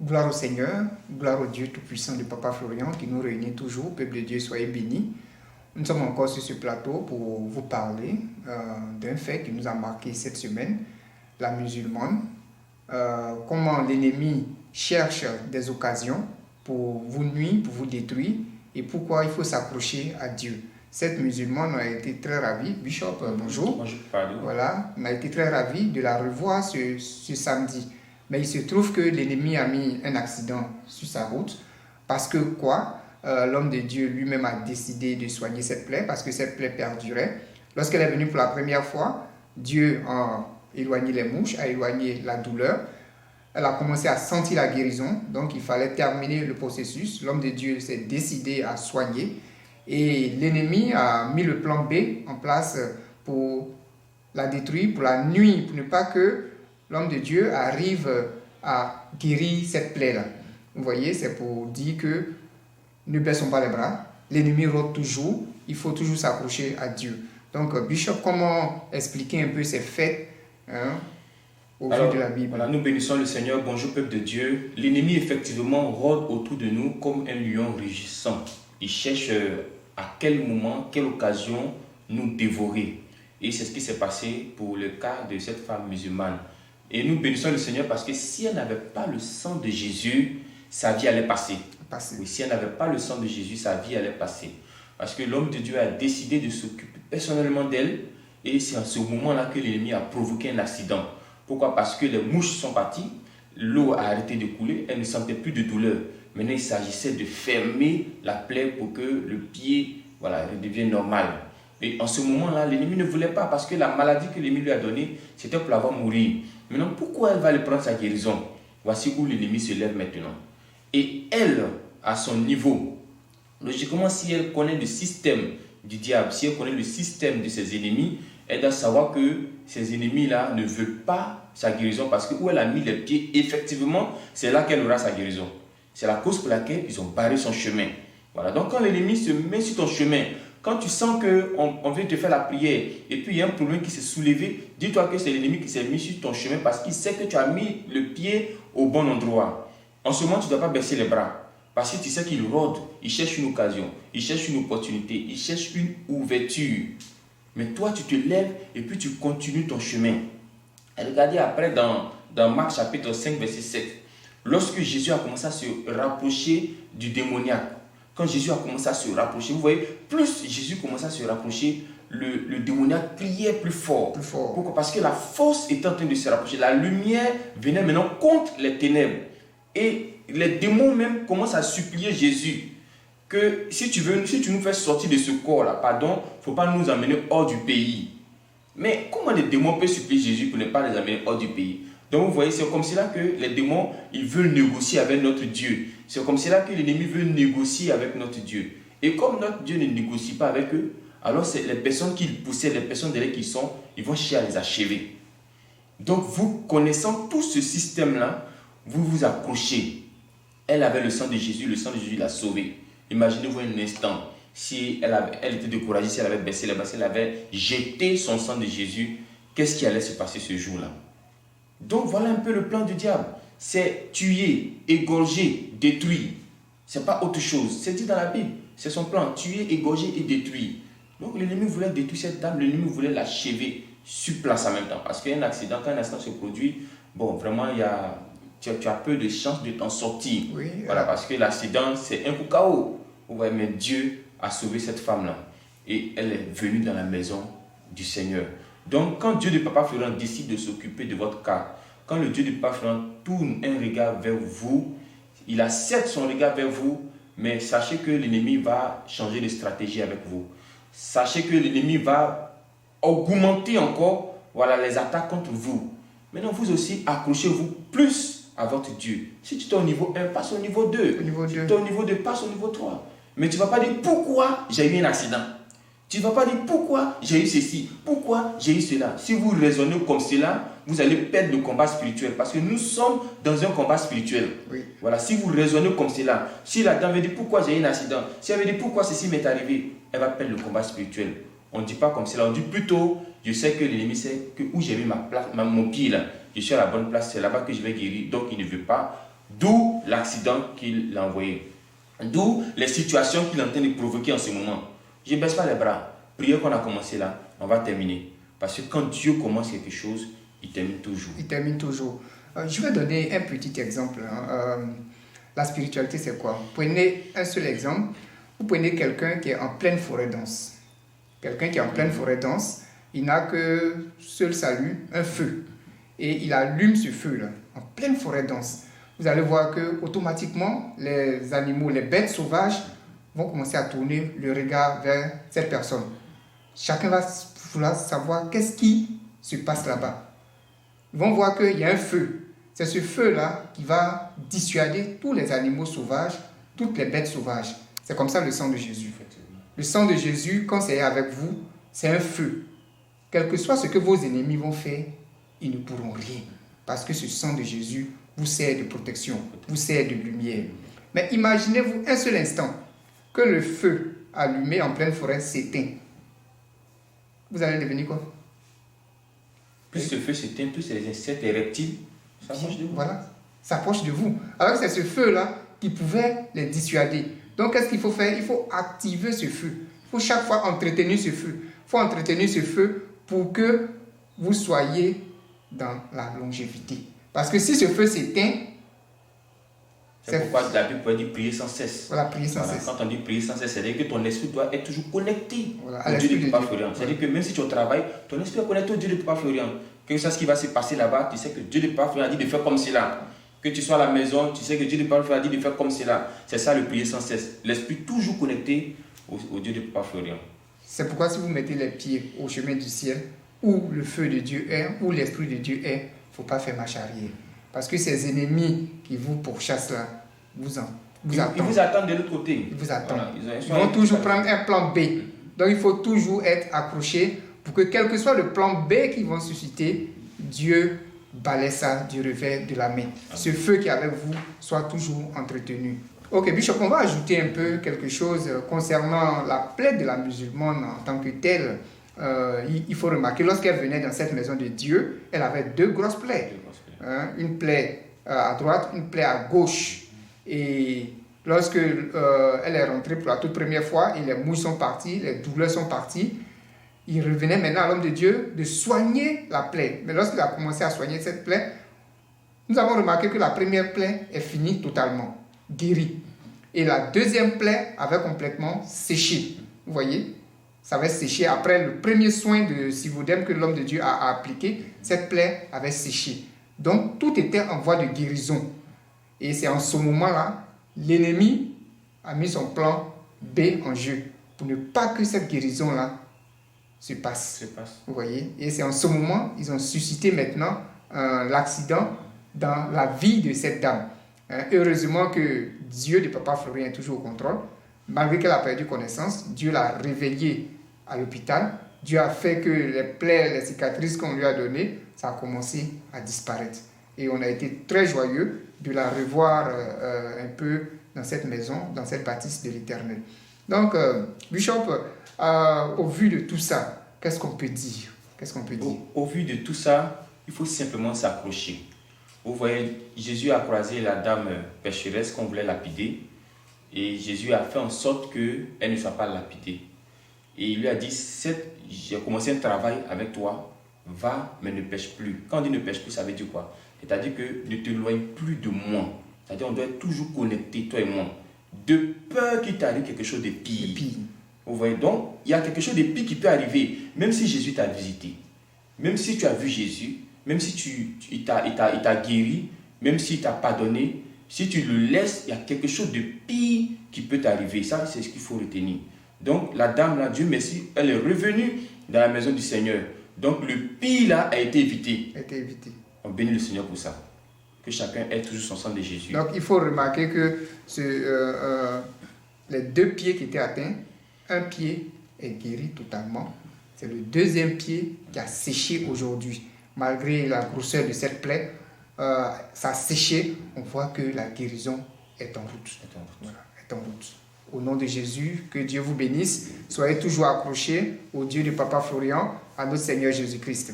Gloire au Seigneur, gloire au Dieu Tout-Puissant de Papa Florian qui nous réunit toujours. Peuple de Dieu, soyez bénis. Nous sommes encore sur ce plateau pour vous parler d'un fait qui nous a marqué cette semaine, la musulmane. Comment l'ennemi cherche des occasions pour vous nuire, pour vous détruire, et pourquoi il faut s'accrocher à Dieu. Cette musulmane a été très ravie. Bishop, bonjour. Bonjour, pardon. Voilà, on a été très ravis de la revoir ce samedi. Mais il se trouve que l'ennemi a mis un accident sur sa route parce que l'homme de Dieu lui-même a décidé de soigner cette plaie parce que cette plaie perdurait. Lorsqu'elle est venue pour la première fois, Dieu a éloigné les mouches, a éloigné la douleur. Elle a commencé à sentir la guérison, donc il fallait terminer le processus. L'homme de Dieu s'est décidé à soigner et l'ennemi a mis le plan B en place pour la détruire, pour la nuire, pour ne pas que l'homme de Dieu arrive à guérir cette plaie-là. Vous voyez, c'est pour dire que ne baissons pas les bras, l'ennemi rôde toujours, il faut toujours s'accrocher à Dieu. Donc, Bishop, comment expliquer un peu ces faits au vu de la Bible? Voilà, nous bénissons le Seigneur. Bonjour peuple de Dieu. L'ennemi effectivement rôde autour de nous comme un lion rugissant. Il cherche à quel moment, quelle occasion nous dévorer. Et c'est ce qui s'est passé pour le cas de cette femme musulmane. Et nous bénissons le Seigneur parce que si elle n'avait pas le sang de Jésus, sa vie allait passer. Oui, si elle n'avait pas le sang de Jésus, sa vie allait passer. Parce que l'homme de Dieu a décidé de s'occuper personnellement d'elle. Et c'est en ce moment-là que l'ennemi a provoqué un accident. Pourquoi? Parce que les mouches sont parties, l'eau a arrêté de couler, elle ne sentait plus de douleur. Maintenant, il s'agissait de fermer la plaie pour que le pied redevienne normal. Et en ce moment-là, l'ennemi ne voulait pas parce que la maladie que l'ennemi lui a donnée, c'était pour la voir mourir. Maintenant, pourquoi elle va aller prendre sa guérison? Voici où l'ennemi se lève maintenant. Et elle, à son niveau, logiquement, si elle connaît le système du diable, si elle connaît le système de ses ennemis, elle doit savoir que ces ennemis-là ne veulent pas sa guérison parce que où elle a mis les pieds, effectivement, c'est là qu'elle aura sa guérison. C'est la cause pour laquelle ils ont barré son chemin. Voilà. Donc, quand l'ennemi se met sur ton chemin, quand tu sens qu'on vient te faire la prière et puis il y a un problème qui s'est soulevé, dis-toi que c'est l'ennemi qui s'est mis sur ton chemin parce qu'il sait que tu as mis le pied au bon endroit. En ce moment, tu ne dois pas baisser les bras parce que tu sais qu'il rôde, il cherche une occasion, il cherche une opportunité, il cherche une ouverture. Mais toi, tu te lèves et puis tu continues ton chemin. Et regardez après dans Marc chapitre 5, verset 7, lorsque Jésus a commencé à se rapprocher du démoniaque, quand Jésus a commencé à se rapprocher, vous voyez, plus Jésus commençait à se rapprocher, le démoniaque criait plus fort. Pourquoi? Parce que la force était en train de se rapprocher. La lumière venait maintenant contre les ténèbres. Et les démons même commencent à supplier Jésus que si tu nous fais sortir de ce corps-là, il ne faut pas nous amener hors du pays. Mais comment les démons peuvent supplier Jésus pour ne pas les amener hors du pays? Donc vous voyez, c'est comme cela que les démons, ils veulent négocier avec notre Dieu. C'est comme cela que l'ennemi veut négocier avec notre Dieu. Et comme notre Dieu ne négocie pas avec eux, alors c'est les personnes qu'ils possèdent, les personnes derrière qui sont, ils vont chercher à les achever. Donc vous connaissant tout ce système-là, vous vous accrochez. Elle avait le sang de Jésus l'a sauvée. Imaginez-vous un instant, si elle était découragée, si elle avait baissé les bras, si elle avait jeté son sang de Jésus, qu'est-ce qui allait se passer ce jour-là? Donc voilà un peu le plan du diable. C'est tuer, égorger, détruire. Ce n'est pas autre chose. C'est dit dans la Bible. C'est son plan. Tuer, égorger et détruire. Donc l'ennemi voulait détruire cette dame. L'ennemi voulait l'achever sur place en même temps. Parce qu'il y a un accident. Quand un accident se produit, bon, vraiment, tu as peu de chances de t'en sortir. Oui, voilà, parce que l'accident, c'est un coup KO. Ouais, mais Dieu a sauvé cette femme-là. Et elle est venue dans la maison du Seigneur. Donc, quand Dieu de Papa Florian décide de s'occuper de votre cas, quand le Dieu de Papa Florian tourne un regard vers vous, il accepte son regard vers vous, mais sachez que l'ennemi va changer de stratégie avec vous. Sachez que l'ennemi va augmenter encore les attaques contre vous. Maintenant, vous aussi, accrochez-vous plus à votre Dieu. Si tu es au niveau 1, passe au niveau 2. Si tu es au niveau 2, passe au niveau 3. Mais tu ne vas pas dire pourquoi j'ai eu un accident. Tu ne vas pas dire pourquoi j'ai eu ceci, pourquoi j'ai eu cela. Si vous raisonnez comme cela, vous allez perdre le combat spirituel. Parce que nous sommes dans un combat spirituel. Oui. Voilà, si vous raisonnez comme cela, si la dame veut dire pourquoi j'ai eu un accident, si elle veut dire pourquoi ceci m'est arrivé, elle va perdre le combat spirituel. On ne dit pas comme cela, on dit plutôt, je sais que l'ennemi sait que où j'ai mis mon pied là, je suis à la bonne place, c'est là-bas que je vais guérir. Donc il ne veut pas D'où l'accident qu'il a envoyé. D'où les situations qu'il est en train de provoquer en ce moment. Je ne baisse pas les bras. Prière qu'on a commencé là, on va terminer. Parce que quand Dieu commence quelque chose, il termine toujours. Il termine toujours. Je vais donner un petit exemple. La spiritualité, c'est quoi? Prenez un seul exemple. Vous prenez quelqu'un qui est en pleine forêt dense. Quelqu'un qui est en pleine forêt dense, il n'a que seul salut, un feu. Et il allume ce feu-là, en pleine forêt dense. Vous allez voir que automatiquement, les animaux, les bêtes sauvages vont commencer à tourner le regard vers cette personne. Chacun va vouloir savoir qu'est-ce qui se passe là-bas. Ils vont voir qu'il y a un feu. C'est ce feu-là qui va dissuader tous les animaux sauvages, toutes les bêtes sauvages. C'est comme ça le sang de Jésus. Le sang de Jésus, quand c'est avec vous, c'est un feu. Quel que soit ce que vos ennemis vont faire, ils ne pourront rien. Parce que ce sang de Jésus vous sert de protection, vous sert de lumière. Mais imaginez-vous un seul instant que le feu allumé en pleine forêt s'éteint. Vous allez devenir quoi? Plus ce feu s'éteint, plus les insectes et reptiles s'approchent de vous. Voilà, s'approchent de vous. Alors que c'est ce feu-là qui pouvait les dissuader. Donc, qu'est-ce qu'il faut faire? Il faut activer ce feu. Il faut chaque fois entretenir ce feu. Il faut entretenir ce feu pour que vous soyez dans la longévité. Parce que si ce feu s'éteint, c'est pourquoi la Bible peut dire prier sans cesse. Voilà, prier sans cesse. Quand on dit prier sans cesse, c'est-à-dire que ton esprit doit être toujours connecté voilà, au Dieu de Papa Florian. C'est-à-dire que même si tu es au travail, ton esprit est connecté au Dieu de Papa Florian. Que ce soit ce qui va se passer là-bas, tu sais que Dieu de Papa Florian a dit de faire comme cela. Que tu sois à la maison, tu sais que Dieu de Papa Florian a dit de faire comme cela. C'est ça le prier sans cesse. L'esprit toujours connecté au Dieu de Papa Florian. C'est pourquoi si vous mettez les pieds au chemin du ciel, où le feu de Dieu est, où l'Esprit de Dieu est, il ne faut pas faire marche arrière. Parce que ces ennemis qui vous pourchassent là, vous attendent. Ils vous attendent de l'autre côté. Ils vous attendent. Voilà, ils vont toujours prendre un plan B. Donc il faut toujours être accroché pour que quel que soit le plan B qu'ils vont susciter, Dieu balaie ça du revers de la main. Ce feu qui est avec vous soit toujours entretenu. Ok, Bishop, on va ajouter un peu quelque chose concernant la plaie de la musulmane en tant que telle. Il faut remarquer, lorsqu'elle venait dans cette maison de Dieu, elle avait deux grosses plaies. Une plaie à droite, une plaie à gauche. Et lorsque elle est rentrée pour la toute première fois, et les mouches sont parties, les douleurs sont parties, il revenait maintenant à l'homme de Dieu de soigner la plaie. Mais lorsqu'il a commencé à soigner cette plaie, nous avons remarqué que la première plaie est finie totalement, guérie. Et la deuxième plaie avait complètement séché. Vous voyez? Ça avait séché. Après le premier soin de Sivodem que l'homme de Dieu a appliqué, cette plaie avait séché. Donc, tout était en voie de guérison. Et c'est en ce moment-là, l'ennemi a mis son plan B en jeu pour ne pas que cette guérison-là se passe. Vous voyez? Et c'est en ce moment, ils ont suscité maintenant l'accident dans la vie de cette dame. Heureusement que Dieu de Papa Florian est toujours au contrôle. Malgré qu'elle a perdu connaissance, Dieu l'a réveillée à l'hôpital. Dieu a fait que les plaies, les cicatrices qu'on lui a données, ça a commencé à disparaître. Et on a été très joyeux de la revoir un peu dans cette maison, dans cette bâtisse de l'Éternel. Donc, Bishop, au vu de tout ça, qu'est-ce qu'on peut dire? Au vu de tout ça, il faut simplement s'accrocher. Vous voyez, Jésus a croisé la dame pécheresse qu'on voulait lapider. Et Jésus a fait en sorte qu'elle ne soit pas lapidée. Et il lui a dit, j'ai commencé un travail avec toi, va, mais ne pêche plus. Quand on dit ne pêche plus, ça veut dire quoi? C'est-à-dire que ne t'éloigne plus de moi. C'est-à-dire qu'on doit être toujours connecté, toi et moi. De peur qu'il t'arrive quelque chose de pire. Vous voyez, donc, il y a quelque chose de pire qui peut arriver, même si Jésus t'a visité. Même si tu as vu Jésus, même si il t'a guéri, même s'il t'a pardonné, si tu le laisses, il y a quelque chose de pire qui peut t'arriver. Ça, c'est ce qu'il faut retenir. Donc, la dame là, Dieu merci, elle est revenue dans la maison du Seigneur. Donc, le pire là a été évité. On bénit le Seigneur pour ça. Que chacun ait toujours son sang de Jésus. Donc, il faut remarquer que les deux pieds qui étaient atteints, un pied est guéri totalement. C'est le deuxième pied qui a séché aujourd'hui. Malgré la grosseur de cette plaie, ça a séché. On voit que la guérison est en route. Est en route. Au nom de Jésus, que Dieu vous bénisse. Soyez toujours accrochés au Dieu de Papa Florian, à notre Seigneur Jésus-Christ.